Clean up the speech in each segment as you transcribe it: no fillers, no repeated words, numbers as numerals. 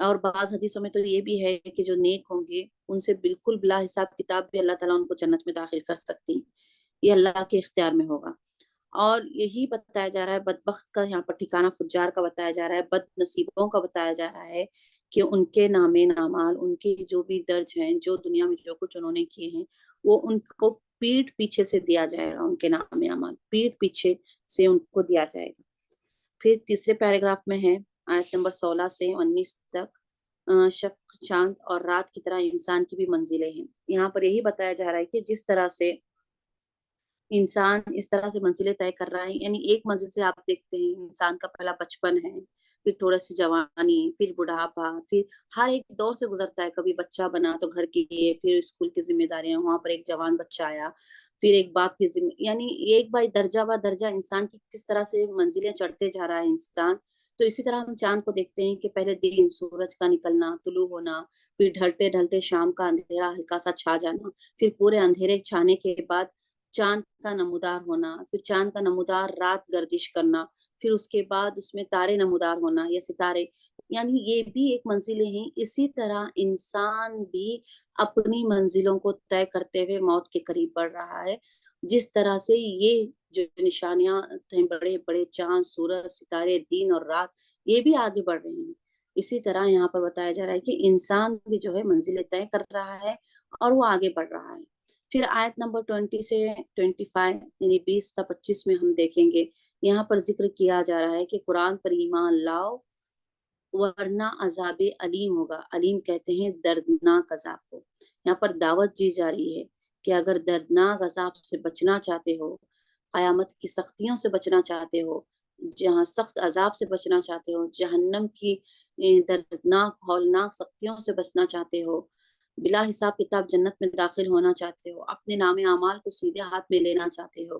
اور بعض حدیثوں میں تو یہ بھی ہے کہ جو نیک ہوں گے ان سے بالکل بلا حساب کتاب بھی اللہ تعالیٰ ان کو جنت میں داخل کر سکتی ہیں، یہ اللہ کے اختیار میں ہوگا۔ اور یہی بتایا جا رہا ہے، بدبخت کا یہاں پر ٹھکانہ فجار کا بتایا جا رہا ہے، بد نصیبوں کا بتایا جا رہا ہے کہ ان کے نام نامال، ان کے جو بھی درج ہیں، جو دنیا میں جو کچھ انہوں نے کیے ہیں، وہ ان کو پیٹھ پیچھے سے دیا جائے گا، ان کے نام اعمال پیٹھ پیچھے سے ان کو دیا جائے گا۔ پھر تیسرے پیراگراف میں ہے آیت نمبر 16 سے 19 تک، شب چاند اور رات کی طرح انسان کی بھی منزلیں ہیں۔ یہاں پر یہی بتایا جا رہا ہے کہ جس طرح سے انسان اس طرح سے منزلیں طے کر رہا ہے، یعنی ایک منزل سے آپ دیکھتے ہیں انسان کا پہلا بچپن ہے، پھر تھوڑا سی جوانی، پھر بڑھاپا، پھر ہر ایک دور سے گزرتا ہے، کبھی بچہ بنا تو گھر کے لیے، پھر اسکول کی ذمہ داریاں، وہاں پر ایک جوان بچہ آیا، پھر ایک باپ کی ذمہ، یعنی ایک بائی درجہ با درجہ انسان کی کس طرح سے منزلیں چڑھتے جا رہا ہے انسان۔ تو اسی طرح ہم چاند کو دیکھتے ہیں کہ پہلے دن سورج کا نکلنا، طلوع ہونا، پھر ڈھلتے ڈھلتے شام کا اندھیرا ہلکا سا چھا جانا، پھر پورے اندھیرے چھانے کے بعد چاند کا نمودار ہونا، پھر چاند کا نمودار رات گردش کرنا، پھر اس کے بعد اس میں تارے نمودار ہونا یا ستارے، یعنی یہ بھی ایک منزلیں ہیں۔ اسی طرح انسان بھی اپنی منزلوں کو طے کرتے ہوئے موت کے قریب بڑھ رہا ہے، جس طرح سے یہ جو نشانیاں ہیں، بڑے بڑے چاند، سورج، ستارے، دن اور رات، یہ بھی آگے بڑھ رہے ہیں۔ اسی طرح یہاں پر بتایا جا رہا ہے کہ انسان بھی جو ہے منزلیں طے کر رہا ہے اور وہ آگے بڑھ رہا ہے۔ پھر آیت نمبر 20 سے 25 یعنی 20 تا 25 میں ہم دیکھیں گے، یہاں پر ذکر کیا جا رہا ہے کہ قرآن پر ایمان لاؤ ورنہ عذاب علیم ہوگا۔ علیم کہتے ہیں دردناک عذاب کو۔ یہاں پر دعوت دی جا رہی ہے کہ اگر دردناک عذاب سے بچنا چاہتے ہو، قیامت کی سختیوں سے بچنا چاہتے ہو، جہاں سخت عذاب سے بچنا چاہتے ہو، جہنم کی دردناک ہولناک سختیوں سے بچنا چاہتے ہو، بلا حساب کتاب جنت میں داخل ہونا چاہتے ہو، اپنے نام اعمال کو سیدھے ہاتھ میں لینا چاہتے ہو،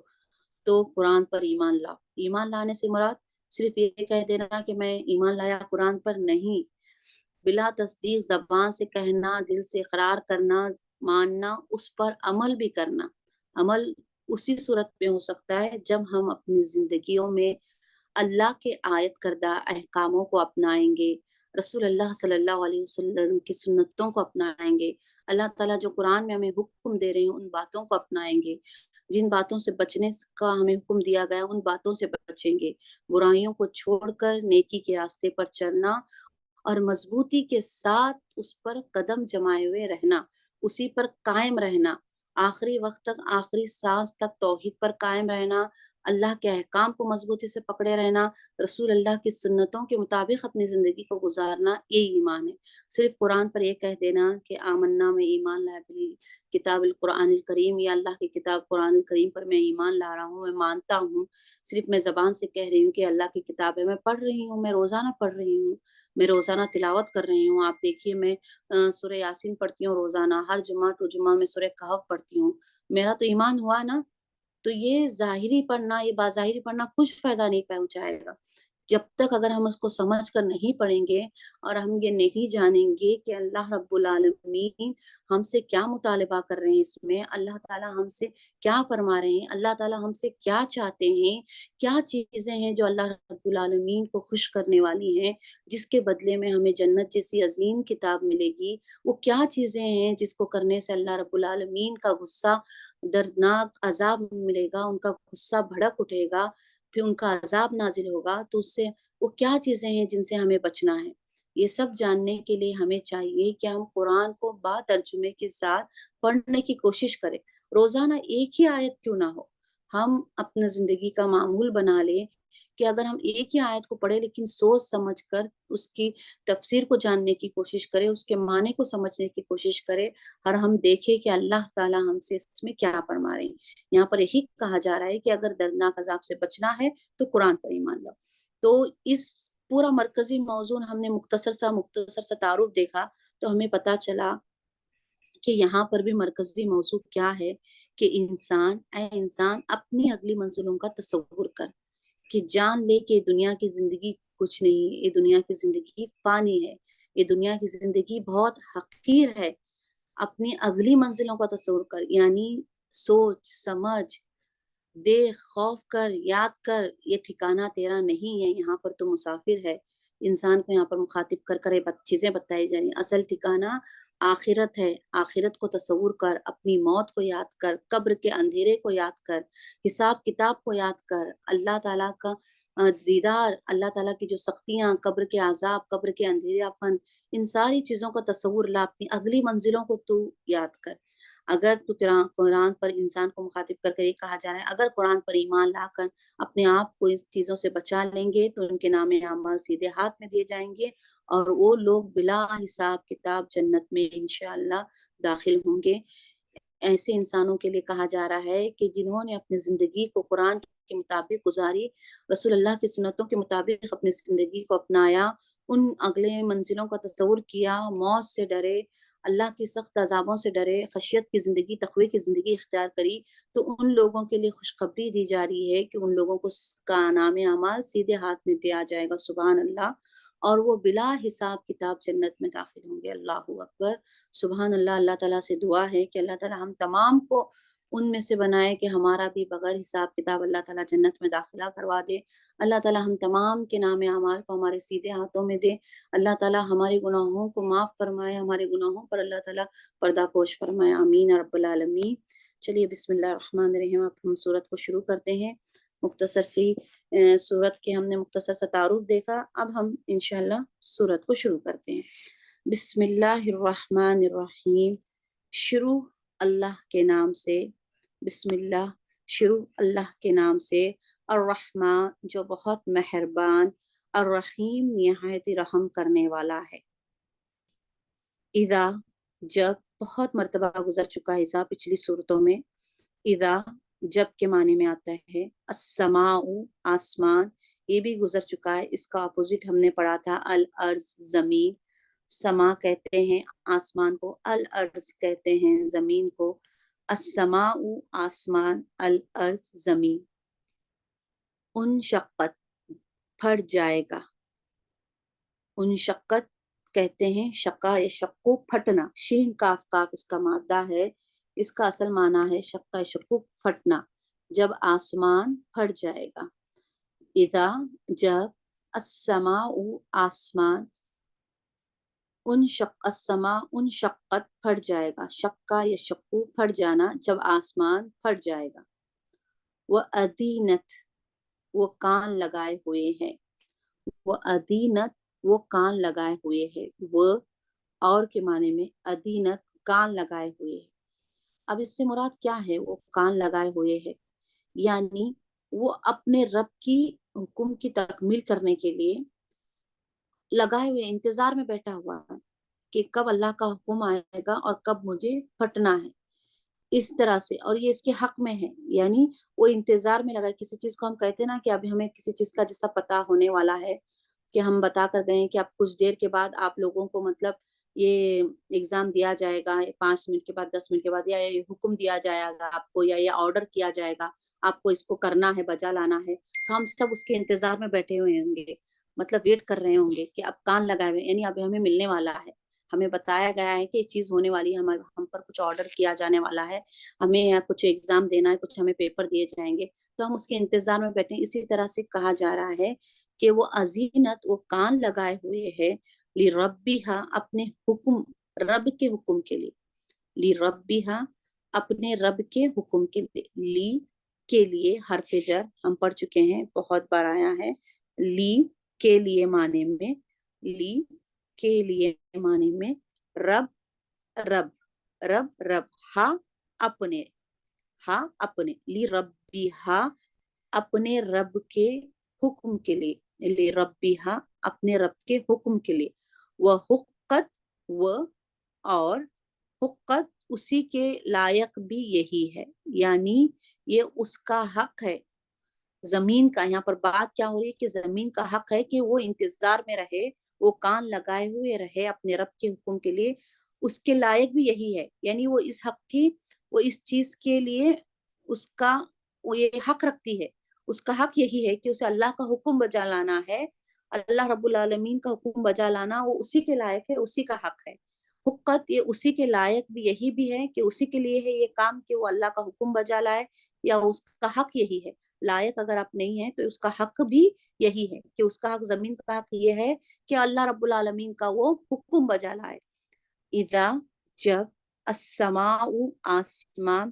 تو قرآن پر ایمان لاؤ۔ ایمان لانے سے مراد صرف یہ کہہ دینا کہ میں ایمان لایا قرآن پر نہیں، بلا تصدیق زبان سے کہنا، دل سے اقرار کرنا، ماننا، اس پر عمل بھی کرنا۔ عمل اسی صورت میں ہو سکتا ہے جب ہم اپنی زندگیوں میں اللہ کے عائد کردہ احکاموں کو اپنائیں گے، رسول اللہ صلی اللہ علیہ وسلم کی سنتوں کو اپنائیں گے، اللہ تعالیٰ جو قرآن میں ہمیں حکم دے رہے ہیں ان باتوں کو اپنائیں گے، جن باتوں سے بچنے کا ہمیں حکم دیا گیا ان باتوں سے بچیں گے، برائیوں کو چھوڑ کر نیکی کے راستے پر چلنا اور مضبوطی کے ساتھ اس پر قدم جمائے ہوئے رہنا، اسی پر قائم رہنا، آخری وقت تک، آخری سانس تک توحید پر قائم رہنا، اللہ کے احکام کو مضبوطی سے پکڑے رہنا، رسول اللہ کی سنتوں کے مطابق اپنی زندگی کو گزارنا، یہ ایمان ہے۔ صرف قرآن پر یہ کہہ دینا کہ آمنا میں ایمان لایا بلی کتاب القرآن الکریم، یا اللہ کی کتاب قرآن الکریم پر میں ایمان لا رہا ہوں، میں مانتا ہوں، صرف میں زبان سے کہہ رہی ہوں کہ اللہ کی کتاب ہے، میں پڑھ رہی ہوں، میں روزانہ پڑھ رہی ہوں، میں روزانہ تلاوت کر رہی ہوں۔ آپ دیکھیے میں سورہ یاسین پڑھتی ہوں روزانہ، ہر جمعہ ٹو جمعہ میں سورہ کہف پڑھتی ہوں، میرا تو ایمان ہوا نا۔ تو یہ ظاہری پڑھنا، یہ باظاہری پڑھنا کچھ فائدہ نہیں پہنچائے گا جب تک اگر ہم اس کو سمجھ کر نہیں پڑھیں گے اور ہم یہ نہیں جانیں گے کہ اللہ رب العالمین ہم سے کیا مطالبہ کر رہے ہیں، اس میں اللہ تعالیٰ ہم سے کیا فرما رہے ہیں، اللہ تعالیٰ ہم سے کیا چاہتے ہیں، کیا چیزیں ہیں جو اللہ رب العالمین کو خوش کرنے والی ہیں، جس کے بدلے میں ہمیں جنت جیسی عظیم کتاب ملے گی، وہ کیا چیزیں ہیں جس کو کرنے سے اللہ رب العالمین کا غصہ، دردناک عذاب ملے گا، ان کا غصہ بھڑک اٹھے گا، پھر ان کا عذاب نازل ہوگا، تو اس سے وہ کیا چیزیں ہیں جن سے ہمیں بچنا ہے۔ یہ سب جاننے کے لیے ہمیں چاہیے کہ ہم قرآن کو با ترجمے کے ساتھ پڑھنے کی کوشش کریں، روزانہ ایک ہی آیت کیوں نہ ہو، ہم اپنا زندگی کا معمول بنا لیں کہ اگر ہم ایک ہی آیت کو پڑھیں لیکن سوچ سمجھ کر اس کی تفسیر کو جاننے کی کوشش کریں، اس کے معنی کو سمجھنے کی کوشش کریں، اور ہم دیکھیں کہ اللہ تعالیٰ ہم سے اس میں کیا فرما رہے ہیں۔ یہاں پر یہی کہا جا رہا ہے کہ اگر دردناک عذاب سے بچنا ہے تو قرآن پر ایمان لاؤ۔ تو اس پورا مرکزی موضوع ہم نے مختصر سا تعارف دیکھا، تو ہمیں پتہ چلا کہ یہاں پر بھی مرکزی موضوع کیا ہے کہ اے انسان اپنی اگلی منزلوں کا تصور کر، کہ جان لے کہ دنیا کی زندگی کچھ نہیں، یہ دنیا کی زندگی فانی ہے، یہ دنیا کی زندگی بہت حقیر ہے۔ اپنی اگلی منزلوں کا تصور کر، یعنی سوچ سمجھ، دیکھ، خوف کر، یاد کر، یہ ٹھکانہ تیرا نہیں ہے، یہاں پر تو مسافر ہے، انسان کو یہاں پر مخاطب کر کر چیزیں بتائی جا رہی ہیں۔ اصل ٹھکانہ آخرت ہے، آخرت کو تصور کر، اپنی موت کو یاد کر، قبر کے اندھیرے کو یاد کر، حساب کتاب کو یاد کر، اللہ تعالیٰ کا دیدار، اللہ تعالیٰ کی جو سختیاں، قبر کے عذاب، قبر کے اندھیرے پن، ان ساری چیزوں کا تصور لا، اپنی اگلی منزلوں کو تو یاد کر۔ اگر تو قرآن پر انسان کو مخاطب کر کے یہ کہا جا رہا ہے، اگر قرآن پر ایمان لا کر اپنے آپ کو اس چیزوں سے بچا لیں گے تو ان کے نام اعمال سیدھے ہاتھ میں دیے جائیں گے، اور وہ لوگ بلا حساب کتاب جنت میں انشاءاللہ داخل ہوں گے۔ ایسے انسانوں کے لیے کہا جا رہا ہے کہ جنہوں نے اپنی زندگی کو قرآن کے مطابق گزاری، رسول اللہ کی سنتوں کے مطابق اپنی زندگی کو اپنایا، ان اگلے منزلوں کا تصور کیا، موت سے ڈرے، اللہ کی سخت عذابوں سے ڈرے، خشیت کی زندگی، تقوی کی زندگی اختیار کری، تو ان لوگوں کے لیے خوشخبری دی جا رہی ہے کہ ان لوگوں کو کا نام اعمال سیدھے ہاتھ میں دیا جائے گا، سبحان اللہ، اور وہ بلا حساب کتاب جنت میں داخل ہوں گے۔ اللہ اکبر، سبحان اللہ۔ اللہ تعالیٰ سے دعا ہے کہ اللہ تعالیٰ ہم تمام کو ان میں سے بنائے کہ ہمارا بھی بغیر حساب کتاب اللہ تعالیٰ جنت میں داخلہ کروا دے۔ اللہ تعالیٰ ہم تمام کے نام اعمال کو ہمارے سیدھے ہاتھوں میں دے۔ اللہ تعالیٰ ہمارے گناہوں کو معاف فرمائے، ہمارے گناہوں پر اللہ تعالیٰ پردہ پوش فرمائے، آمین رب العالمین۔ چلیے بسم اللہ الرحمن الرحیم، اب ہم سورت کو شروع کرتے ہیں۔ مختصر سی سورت کے ہم نے مختصر سا تعارف دیکھا، اب ہم انشاءاللہ سورت کو شروع کرتے ہیں۔ بسم اللہ الرحمن الرحیم، شروع اللہ کے نام سے، بسم اللہ، شروع اللہ کے نام سے، الرحمن جو بہت مہربان، الرحیم نہایت رحم کرنے والا ہے۔ اذا جب، بہت مرتبہ گزر چکا ہے اذا پچھلی صورتوں میں۔ اذا جب کے معنی میں آتا ہے، السماء آسمان، یہ بھی گزر چکا ہے، اس کا اپوزٹ ہم نے پڑھا تھا الارض زمین۔ سما کہتے ہیں آسمان کو، الارض کہتے ہیں زمین کو، السماء آسمان، الارض زمین۔ انشقت پھٹ جائے گا، انشقت کہتے ہیں شقا یشقو پھٹنا، شین کاف کاف اس کا مادہ ہے، اس کا اصل معنی ہے شقا یشقو پھٹنا، جب آسمان پھٹ جائے گا۔ اذا جب، السماء آسمان، السماء انشقت پھٹ جائے گا، شقا یشقو پھٹ جانا، جب آسمان پھٹ جائے گا۔ وَأَذِنَتْ وہ کان لگائے ہوئے ہیں، وَأَذِنَتْ وہ کان لگائے ہوئے ہیں، وہ اور کے معنی میں ادینت کان لگائے ہوئے ہیں۔ اب اس سے مراد کیا ہے؟ وہ کان لگائے ہوئے ہیں یعنی وہ اپنے رب کی حکم کی تکمیل کرنے کے لیے لگائے ہوئے، انتظار میں بیٹھا ہوا ہے کہ کب اللہ کا حکم آئے گا اور کب مجھے پھٹنا ہے، اس طرح سے، اور یہ اس کے حق میں ہے، یعنی وہ انتظار میں لگا۔ کسی چیز کو ہم کہتے ہیں نا کہ اب ہمیں کسی چیز کا جیسا پتہ ہونے والا ہے کہ ہم بتا کر گئے کہ اب کچھ دیر کے بعد آپ لوگوں کو مطلب یہ ایگزام دیا جائے گا، 5 منٹ کے بعد، 10 منٹ کے بعد، یا یہ حکم دیا جائے گا آپ کو، یا یہ آرڈر کیا جائے گا آپ کو، اس کو کرنا ہے، بجا لانا ہے، تو ہم سب اس کے انتظار میں بیٹھے ہوئے ہوں گے، مطلب ویٹ کر رہے ہوں گے کہ اب کان لگائے ہوئے، یعنی اب ہمیں ملنے والا ہے، ہمیں بتایا گیا ہے کہ یہ چیز ہونے والی ہے، ہم پر کچھ آرڈر کیا جانے والا ہے، ہمیں کچھ ایگزام دینا ہے، کچھ ہمیں پیپر دیے جائیں گے، تو ہم اس کے انتظار میں بیٹھے ہیں۔ اسی طرح سے کہا جا رہا ہے کہ وہ ازینت وہ کان لگائے ہوئے ہے لربھا اپنے حکم، رب کے حکم کے لیے، لربھا اپنے رب کے حکم کے لیے، لی کے لیے حرف جر ہم پڑھ چکے ہیں، بہت بار آیا ہے، لی کے لیے معنی میں، لی کے لیے معنی میں، رب رب رب رب، ہا اپنے، ہا اپنے، لی ربی ہا اپنے رب کے حکم کے لیے، لی ربی ہا اپنے رب کے حکم کے لیے، وہ حقت وہ اور حقت اسی کے لائق بھی یہی ہے، یعنی یہ اس کا حق ہے، زمین کا، یہاں پر بات کیا ہو رہی ہے کہ زمین کا حق ہے کہ وہ انتظار میں رہے، وہ کان لگائے ہوئے رہے اپنے رب کے حکم کے لیے، اس کے لائق بھی یہی ہے، یعنی وہ اس حق کی، وہ اس چیز کے لیے اس کا وہ یہ حق رکھتی ہے، اس کا حق یہی ہے کہ اسے اللہ کا حکم بجا لانا ہے، اللہ رب العالمین کا حکم بجا لانا وہ اسی کے لائق ہے، اسی کا حق ہے، حقت یہ اسی کے لائق بھی یہی بھی ہے کہ اسی کے لیے ہے یہ کام کہ وہ اللہ کا حکم بجا لائے، یا اس کا حق یہی ہے۔ لائق اگر آپ نہیں ہیں تو اس کا حق بھی یہی ہے کہ اس کا حق، زمین کا حق یہ ہے کہ اللہ رب العالمین کا وہ حکم بجا لائے. اذا جب، السماء آسمان،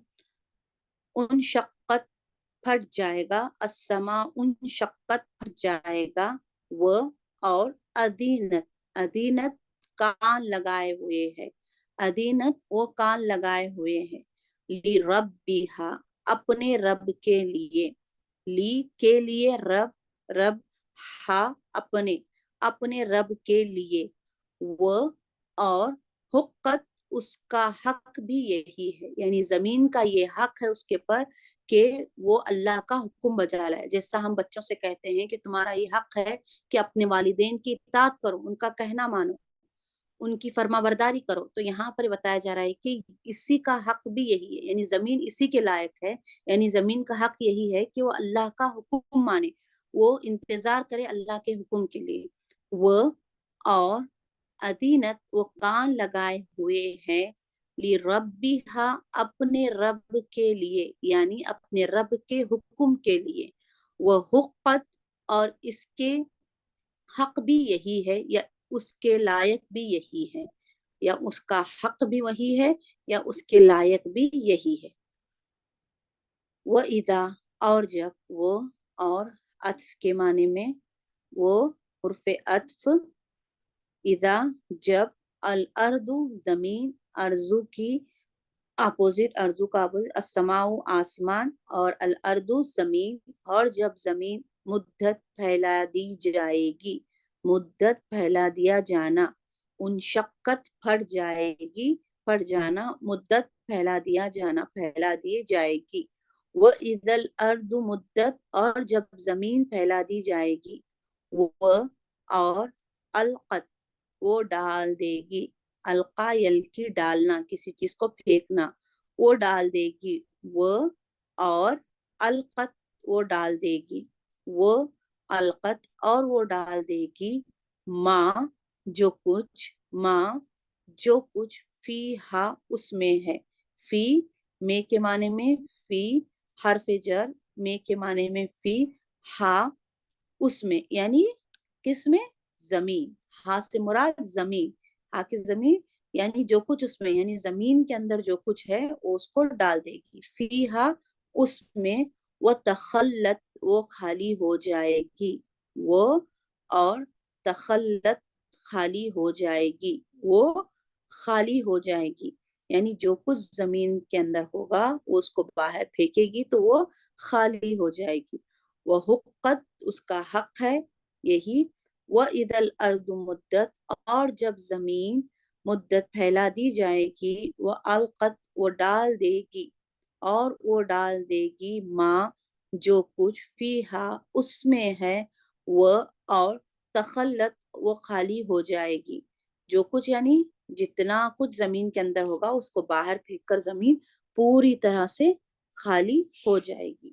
انشقت پھٹ جائے گا، السماء انشقت پھٹ جائے گا، وہ اور ادینت، ادینت کان لگائے ہوئے ہے، ادینت وہ کان لگائے ہوئے ہیں، لربھا اپنے رب کے لیے، لی کے لیے، رب رب، ہا اپنے، اپنے رب کے لیے، وہ اور حقت اس کا حق بھی یہی ہے، یعنی زمین کا یہ حق ہے اس کے پر کہ وہ اللہ کا حکم بجا لائے. جیسا ہم بچوں سے کہتے ہیں کہ تمہارا یہ حق ہے کہ اپنے والدین کی اطاعت کرو، ان کا کہنا مانو، ان کی فرما برداری کرو. تو یہاں پر بتایا جا رہا ہے کہ اسی کا حق بھی یہی ہے، یعنی زمین اسی کے لائق ہے، یعنی زمین کا حق یہی ہے کہ وہ اللہ کا حکم مانے، وہ انتظار کرے اللہ کے حکم کے لیے. وہ اور ادینت وہ کان لگائے ہوئے ہیں، لربھا اپنے رب کے لیے، یعنی اپنے رب کے حکم کے لیے، وہ حقت اور اس کے حق بھی یہی ہے، یا اس کے لائق بھی یہی ہے، یا اس کا حق بھی وہی ہے، یا اس کے لائق بھی یہی ہے. وہ اذا اور جب، وہ اور عطف کے معنی میں، وہ حرف عطف، اذا جب، الارض زمین، ارضو کی اپوزٹ، ارضو کا اپوزٹ، السماء آسمان، اور الارض زمین، اور جب زمین مدت پھیلا دی جائے گی، مدت پھیلا دیا جانا، انشقت پھٹ جائے گی، پھٹ جانا، مدت پھیلا دیا جانا، پھیلا دی جائے گی. وَإِذَا الْأَرْضُ مدت اور جب زمین پھیلا دی جائے گی، وہ اور القت وہ ڈال دے گی، القا یلکی ڈالنا، کسی چیز کو پھینکنا، وہ ڈال دے گی، وہ اور القت وہ ڈال دے گی، وہ القت اور وہ ڈال دے گی، ماں جو کچھ، ماں جو کچھ، فی ہا اس میں ہے، فی میں کے معنی میں، فی حرف جر، میں کے معنی میں فی، ہا اس میں، یعنی کس میں، زمین، ہا سے مراد زمین، ہا کی زمین یعنی جو کچھ اس میں، یعنی زمین کے اندر جو کچھ ہے وہ اس کو ڈال دے گی، فیہا اس میں، وہ تخلت وہ خالی ہو جائے گی، وہ اور تخلت خالی ہو جائے گی، وہ خالی ہو جائے گی، یعنی جو کچھ زمین کے اندر ہوگا وہ اس کو باہر پھینکے گی تو وہ خالی ہو جائے گی. وہ حقت اس کا حق ہے یہی، وَإِذَا الْأَرْضُ مدت اور جب زمین مدت پھیلا دی جائے گی، وہ القت وہ ڈال دے گی، اور وہ ڈال دے گی، ماں جو کچھ، فیہا اس میں ہے، وہ اور تخلت وہ خالی ہو جائے گی، جو کچھ یعنی جتنا کچھ زمین کے اندر ہوگا اس کو باہر پھینک کر زمین پوری طرح سے خالی ہو جائے گی.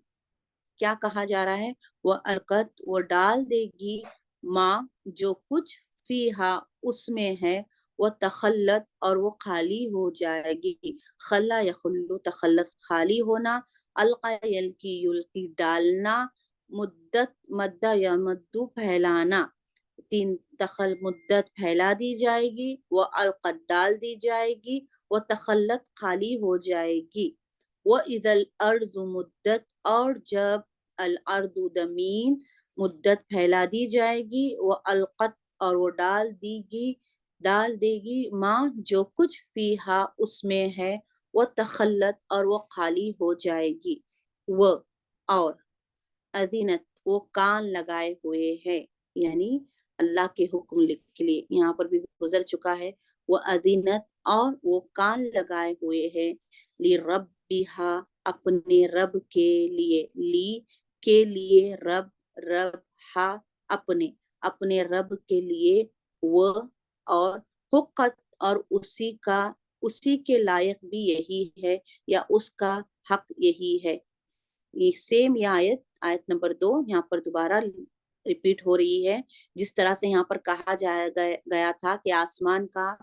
کیا کہا جا رہا ہے، وہ القت وہ ڈال دے گی، ماں جو کچھ، فیہا اس میں ہے، وہ تخلت اور وہ خالی ہو جائے گی، خلا یخلو تخلت خالی ہونا، القا یلکی یلقی ڈالنا، مدت مدہ یا مدو پھیلانا، تین دخل مدت پھیلا دی جائے گی، وہ القت ڈال دی جائے گی، وہ تخلت خالی ہو جائے گی. وَإِذَا الْأَرْضُ مدت اور جب الارض زمین مدت پھیلا دی جائے گی، وہ القت اور وہ ڈال دے گی، ماں جو کچھ، فیہا اس میں ہے، وہ تخلت اور وہ خالی ہو جائے گی، وہ اور اذینت وہ کان لگائے ہوئے ہے، یعنی اللہ کے حکم کے لیے یہاں پر بھی گزر چکا ہے، وہ اذینت اور وہ کان لگائے ہوئے ہے، لربھا اپنے رب کے لیے، لی کے لیے، رب رب، ہا اپنے رب کے لیے، وہ اور حقت اور اسی کے لائق بھی یہی ہے، یا اس کا حق یہی ہے. یہ سیم یہ آیت نمبر 2 یہاں پر دوبارہ ریپیٹ ہو رہی ہے، جس طرح سے یہاں پر کہا گیا تھا کہ آسمان کا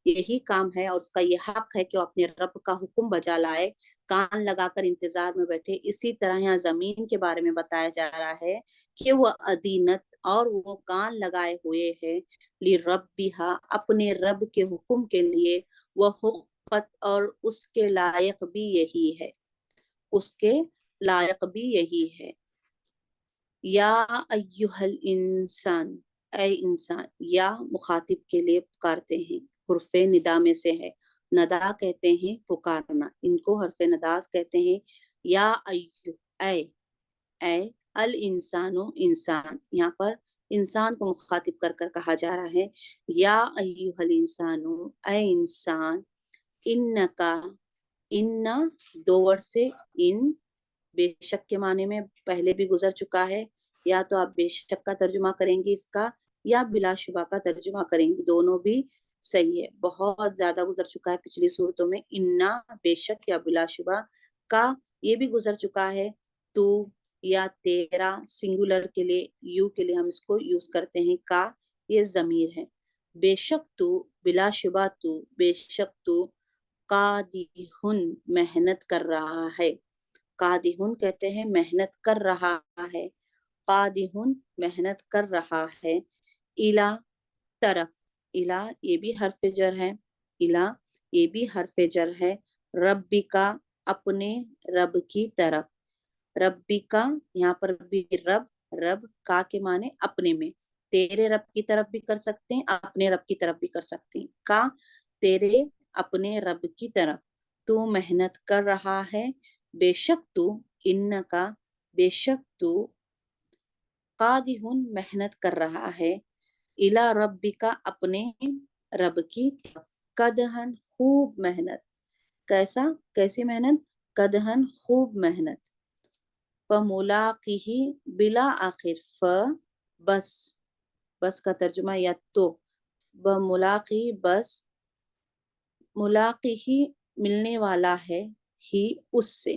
یہی کام ہے اور اس کا یہ حق ہے کہ وہ اپنے رب کا حکم بجا لائے، کان لگا کر انتظار میں بیٹھے۔ اسی طرح یہاں زمین کے بارے میں بتایا جا رہا ہے کہ وہ ادینت اور وہ کان لگائے ہوئے ہے لربھا، اپنے رب کے حکم کے لیے، وہ حقت اور اس کے لائق بھی یہی ہے، اس کے لائق بھی یہی ہے۔ یا ایہا الانسان، اے انسان، یا مخاطب کے لیے پکارتے ہیں، حرف ندا میں سے ہے، ندا کہتے ہیں پکارنا، ان کو حرف ندا کہتے ہیں۔ یا ایو، اے الانسانو، انسان، یہاں پر انسان کو مخاطب کر کر کہا جا رہا ہے۔ یا ایہا الانسانو، اے انسان، انکا، ان دو ورڈ سے، ان بے شک کے معنی میں پہلے بھی گزر چکا ہے، یا تو آپ بے شک کا ترجمہ کریں گے اس کا، یا بلا شبہ کا ترجمہ کریں گے، دونوں بھی صحیح ہے، بہت زیادہ گزر چکا ہے پچھلی صورتوں میں۔ انا بے شک یا بلا شبہ، کا یہ بھی گزر چکا ہے، تو یا تیرا سنگولر کے لیے، یو کے لیے ہم اس کو یوز کرتے ہیں، کا یہ ضمیر ہے۔ بے شک تو، بلا شبہ تو، بے شک تو قادہن محنت کر رہا ہے، قادہن کہتے ہیں محنت کر رہا ہے، قادہن محنت کر رہا ہے، الا طرف، الا یہ بھی حرف جر ہے، الا یہ بھی حرف جر ہے، ربی کا اپنے رب کی طرف، ربی کا یہاں پر بھی رب، رب کا کے معنی اپنے میں، تیرے رب کی طرف بھی کر سکتے ہیں، اپنے رب کی طرف بھی کر سکتے ہیں، کا تیرے اپنے رب کی طرف، تو محنت کر رہا ہے، بے شک تو، ان کا بے شک تو، قادہن محنت کر رہا ہے، الا ربی کا اپنے رب کی طرف، قدہن خوب محنت، کیسا، کیسی محنت، قدہن خوب محنت، فملاقیہ بلا آخر، بس، بس کا ترجمہ یا تو، بملاقی بس، ملاقی ملنے والا ہے، ہی اس سے،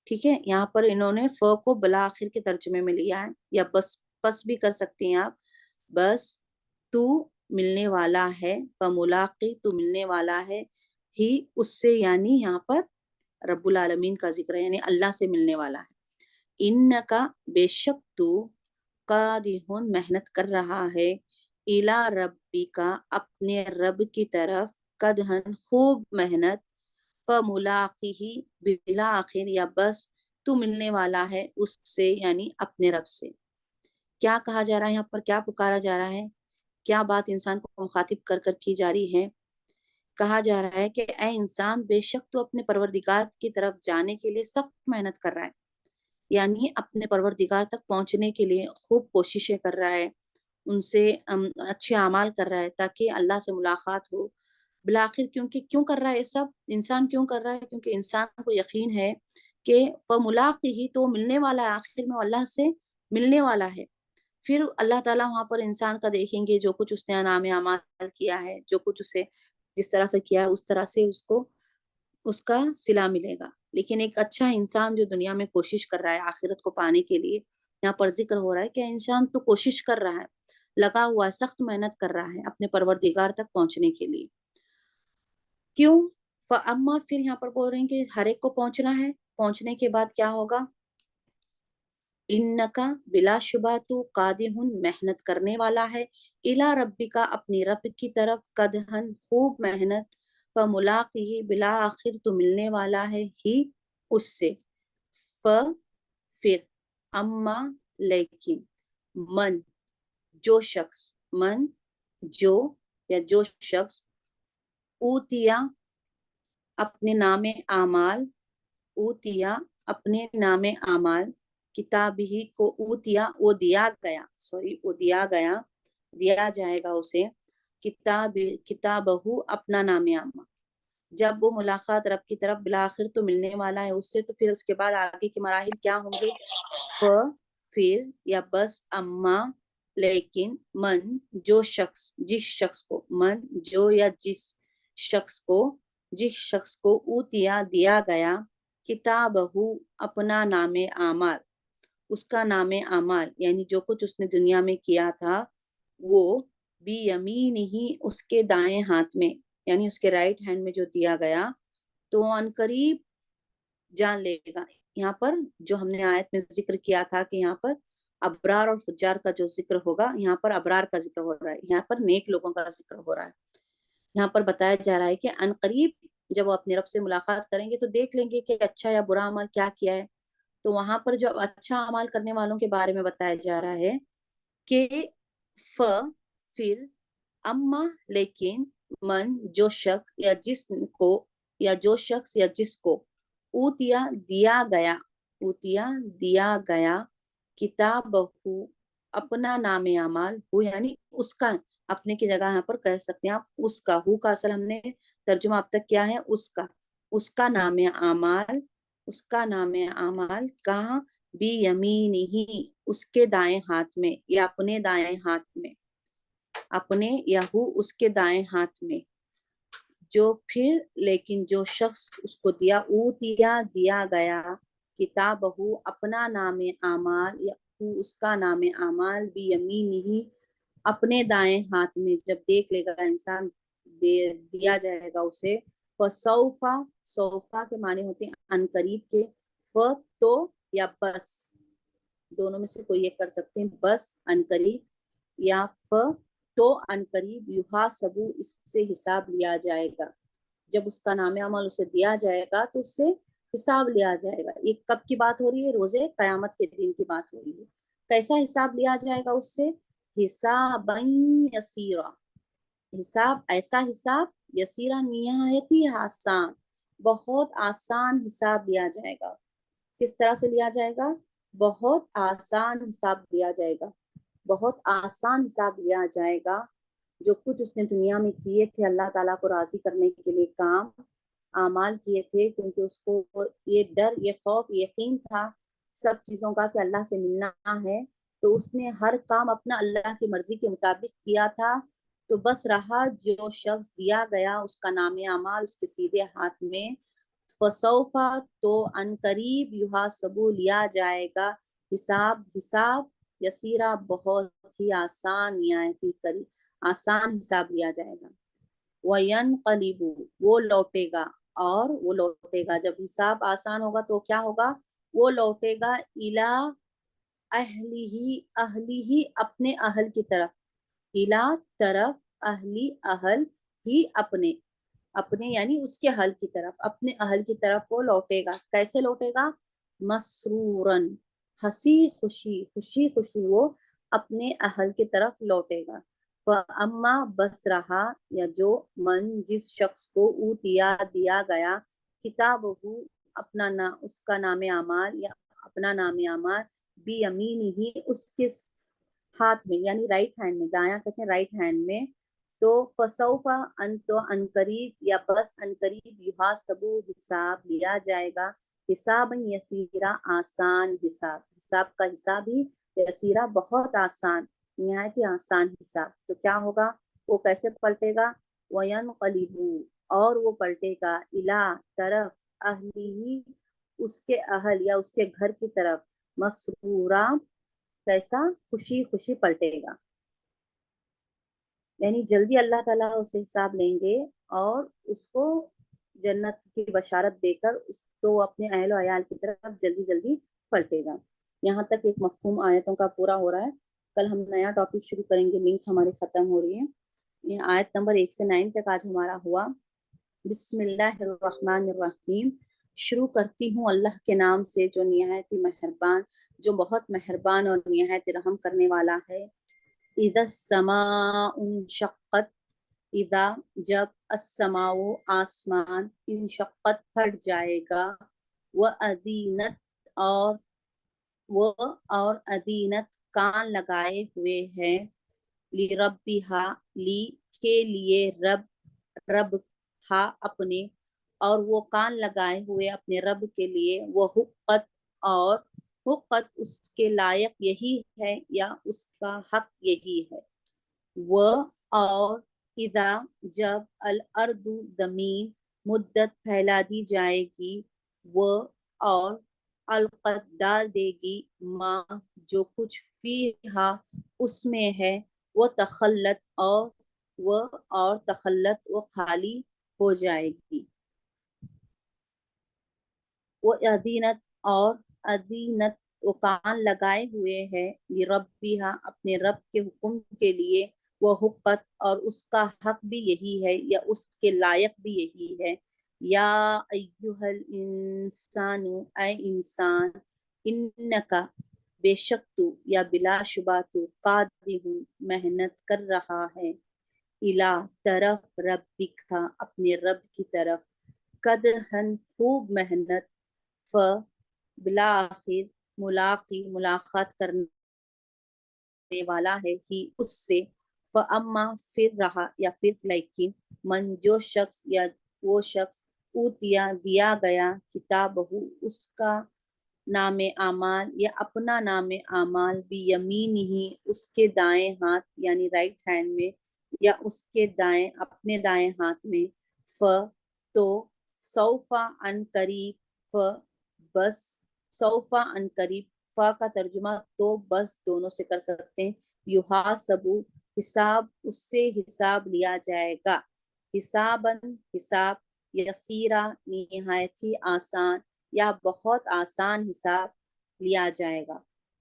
ٹھیک ہے، یہاں پر انہوں نے ف کو بلا آخر کے ترجمے میں لیا ہے، یا بس، پس بھی کر سکتے ہیں آپ، بس تو ملنے والا ہے، فملاقی تو ملنے والا ہے، ہی اس سے، یعنی یہاں پر رب العالمین کا ذکر ہے، یعنی اللہ سے ملنے والا ہے۔ ان کا بے شک تو، قادہن محنت کر رہا ہے، الا ربی کا اپنے رب کی طرف، قدہن خوب محنت، فملاقیہ بلا آخر یا بس تو ملنے والا ہے اس سے، یعنی اپنے رب سے۔ کیا کہا جا رہا ہے یہاں پر، کیا پکارا جا رہا ہے، کیا بات انسان کو مخاطب کر کر کی جا رہی ہے؟ کہا جا رہا ہے کہ اے انسان، بے شک تو اپنے پروردگار کی طرف جانے کے لیے سخت محنت کر رہا ہے، یعنی اپنے پروردگار تک پہنچنے کے لیے خوب کوششیں کر رہا ہے، ان سے اچھے اعمال کر رہا ہے تاکہ اللہ سے ملاقات ہو بالآخر۔ کیونکہ کیوں کر رہا ہے یہ سب انسان، کیوں کر رہا ہے؟ کیونکہ انسان کو یقین ہے کہ فملاقیہ تو ملنے والا ہے، آخر میں اللہ سے ملنے والا ہے۔ پھر اللہ تعالیٰ وہاں پر انسان کا دیکھیں گے، جو کچھ اس نے انعام اعمال کیا ہے، جو کچھ اسے جس طرح سے کیا ہے اس طرح سے اس کو اس کا صلہ ملے گا۔ لیکن ایک اچھا انسان جو دنیا میں کوشش کر رہا ہے آخرت کو پانے کے لیے، یہاں پر ذکر ہو رہا ہے کہ انسان تو کوشش کر رہا ہے، لگا ہوا ہے، سخت محنت کر رہا ہے اپنے پروردگار تک پہنچنے کے لیے۔ کیوں؟ فاما، پھر یہاں پر بول رہے ہیں کہ ہر ایک کو پہنچنا ہے، پہنچنے کے بعد کیا ہوگا؟ انکا بلا شبہ تو، قادہن محنت کرنے والا ہے، الا ربی کا اپنی رب کی طرف، قدہن خوب محنت، فملاقیہ بلا آخر تو ملنے والا ہے، ہی اس سے، پھر، اما لیکن، من جو شخص، من جو، یا جو شخص، اوتیا اپنے نام اعمال، اوتیا اپنے نام اعمال، کتاب ہی کو، اوتیا وہ دیا گیا، سوری وہ دیا گیا، دیا جائے گا اسے، کتابہ اپنا نام اعمال، جب وہ ملاقات رب کی طرف بالآخر تو ملنے والا ہے اس سے، تو پھر اس کے بعد آگے کے مراحل کیا ہوں گے؟ پھر، یا بس، اما لیکن، من جو شخص، جس شخص کو، من جو یا جس شخص کو، جس شخص کو اوتیا دیا گیا، کتابہ اپنا نام اعمال، اس کا نام اعمال، یعنی جو کچھ اس نے دنیا میں کیا تھا وہ بی یمین ہی اس کے دائیں ہاتھ میں، یعنی اس کے رائٹ ہینڈ میں جو دیا گیا، تو ان قریب جان لے گا۔ یہاں پر جو ہم نے آیت میں ذکر کیا تھا کہ یہاں پر ابرار اور فجار کا جو ذکر ہوگا، یہاں پر ابرار کا ذکر ہو رہا ہے، یہاں پر نیک لوگوں کا ذکر ہو رہا ہے۔ یہاں پر بتایا جا رہا ہے کہ ان قریب جب وہ اپنے رب سے ملاقات کریں گے تو دیکھ لیں گے کہ اچھا یا برا عمل کیا کیا ہے۔ تو وہاں پر جو اچھا عمل کرنے والوں کے بارے میں بتایا جا رہا ہے کہ پھر اما لیکن من جو شخص یا جس کو اوتیا دیا گیا کتاب اپنا نام اعمال ہو، یعنی اس کا، اپنے کی جگہ یہاں پر کہہ سکتے ہیں آپ اس کا، ہو کا اصل ہم نے ترجمہ اب تک کیا ہے، اس کا نام اعمال کہاں، بی یمین ہی اس کے دائیں ہاتھ میں، یا اپنے دائیں ہاتھ میں، اپنے یا ہو اس کے دائیں ہاتھ میں، جو پھر لیکن جو شخص اس کو دیا گیا کتاب ہو اپنا نام اعمال، یا اس کا نام اعمال بھی یمین ہی اپنے دائیں ہاتھ میں، جب دیکھ لے گا انسان، دیا جائے گا اسے، سوفا کے معنی ہوتے ہیں ان قریب کے، تو یا بس، دونوں میں سے کوئی ایک کر سکتے ہیں، بس ان قریب، یا تو ان قریب یحاسبو اس سے حساب لیا جائے گا، جب اس کا نام عمل اسے دیا جائے گا تو اس سے حساب لیا جائے گا۔ یہ کب کی بات ہو رہی ہے؟ روزے قیامت کے دن کی بات ہو رہی ہے۔ کیسا حساب لیا جائے گا اس سے؟ حسابا یسیرا، ایسا حساب یسیرا نہایت آسان، بہت آسان حساب لیا جائے گا۔ کس طرح سے لیا جائے گا؟ بہت آسان حساب لیا جائے گا، بہت آسان حساب لیا جائے گا۔ جو کچھ اس نے دنیا میں کیے تھے اللہ تعالیٰ کو راضی کرنے کے لیے کام، اعمال کیے تھے، کیونکہ اس کو یہ ڈر، یہ خوف، یقین تھا سب چیزوں کا کہ اللہ سے ملنا ہے، تو اس نے ہر کام اپنا اللہ کی مرضی کے مطابق کیا تھا۔ تو بس رہا جو شخص دیا گیا اس کا نام اعمال اس کے سیدھے ہاتھ میں، فسوفا تو ان قریب یحاسبو لیا جائے گا حساب یسیرا بہت ہی آسان، نہایت ہی قریب آسان حساب لیا جائے گا۔ وَيَنْقَلِبُ وہ لوٹے گا، اور وہ لوٹے گا، جب حساب آسان ہوگا تو کیا ہوگا؟ وہ لوٹے گا اِلیٰ اہلہ اپنے اہل کی طرف، اِلیٰ طرف اہل ہی اپنے یعنی اس کے اہل کی طرف، اپنے اہل کی طرف وہ لوٹے گا۔ کیسے لوٹے گا؟ مسرورن خوشی خوشی وہ اپنے اہل کی طرف لوٹے گا۔ اما بس رہا یا جو من جس شخص کو اوتیا دیا گیا کتاب ہو اپنا اس کا نام اعمال یا اپنا نام اعمال بھی یمین ہی اس کے ہاتھ میں، یعنی رائٹ ہینڈ میں، دایاں کہتے ہیں رائٹ ہینڈ میں، تو فسوفا تو ان قریب یا بس ان قریب یحاسبو حساب لیا جائے گا، حساب یسیرا آسان حساب کا حساب ہی یسیرا بہت آسان، نہایت ہی آسان حساب۔ تو کیا ہوگا؟ وہ کیسے پلٹے گا؟ وَيَنْقَلِبُ اور وہ پلٹے گا اِلیٰ طرف اہلہ اس کے اہل یا اس کے گھر کی طرف، مسرورا کیسا؟ خوشی خوشی پلٹے گا، یعنی جلدی اللہ تعالیٰ اسے حساب لیں گے اور اس کو جنت کی بشارت دے کر اس کو اپنے اہل و عیال کی طرف جلدی جلدی پلٹے گا۔ یہاں تک ایک مفہوم آیتوں کا پورا ہو رہا ہے۔ کل ہم نیا ٹاپک شروع کریں گے، لنک ہماری ختم ہو رہی ہے۔ یہ آیت نمبر 1 سے 9 تک آج ہمارا ہوا۔ بسم اللہ الرحمن الرحیم، شروع کرتی ہوں اللہ کے نام سے جو نہایت مہربان، جو بہت مہربان اور نہایت رحم کرنے والا ہے۔ اذا السماء انشقت، اذا جب، السماء آسمان، انشقت پھٹ جائے گا، وَأَذِنَتْ اور ادینت کان لگائے ہوئے ہیں، لربھا لی کے لیے، رب ہا اپنے، اور وہ کان لگائے ہوئے اپنے رب کے لیے، وہ حقت اور حقت اس کے لائق یہی ہے یا اس کا حق یہی ہے۔ وہ اور اذا جب، الارض زمین، مدت پھیلا دی جائے گی، وہ اور القت ڈال دے گی، ماں جو کچھ فیہا اس میں ہے، وہ تخلت اور تخلت وہ خالی ہو جائے گی، وہ ادینت وہ کان لگائے ہوئے ہے، ربیہا اپنے رب کے حکم کے لیے، وہ حقت اور اس کا حق بھی یہی ہے یا اس کے لائق بھی یہی ہے، یا ایہا الانسان اے انسان، انکا بے شک تو یا بلا شبہ تو قادر محنت کر رہا ہے، الا طرف ربک اپنے رب کی طرف، قدحن خوب محنت، بالآخر ملاقات کرنے والا ہے ہی اس سے، فاما پھر رہا یا پھر لیکن، من جو شخص یا وہ شخص اوتیا دیا گیا کتابہ اس کا نام اعمال یا اپنا نام اعمال بھی یمین ہی اس کے دائیں ہاتھ یعنی رائٹ ہینڈ میں، یا اس کے دائیں اپنے دائیں ہاتھ میں، تو سوفا ان قریب، بس سوفا ان قریب، فا کا ترجمہ تو بس دونوں سے کر سکتے ہیں، یحاسبو حساب اس سے حساب لیا جائے گا، حساباً حساب، یسیرا نہایت ہی آسان یا بہت آسان حساب لیا جائے گا،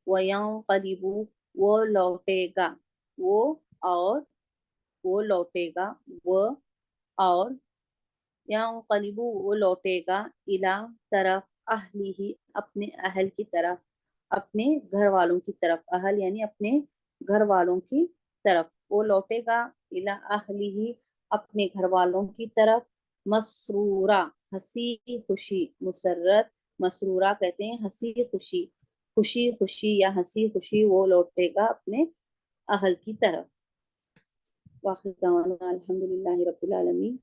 وَيَنْقَلِبُ وہ لوٹے گا، وہ اور وہ لوٹے گا، وہ اور ينقلب وہ لوٹے گا، الا طرف اہلی اپنے اہل کی طرف، اپنے گھر والوں کی طرف، اہل یعنی اپنے گھر والوں کی طرف، وہ لوٹے گا الا اہلی اپنے گھر والوں کی طرف، مسرورہ ہنسی خوشی، مسرت مسرورہ کہتے ہیں ہنسی خوشی، خوشی خوشی یا ہنسی خوشی وہ لوٹے گا اپنے اہل کی طرف۔ واخر دعوانا الحمدللہ رب العالمین۔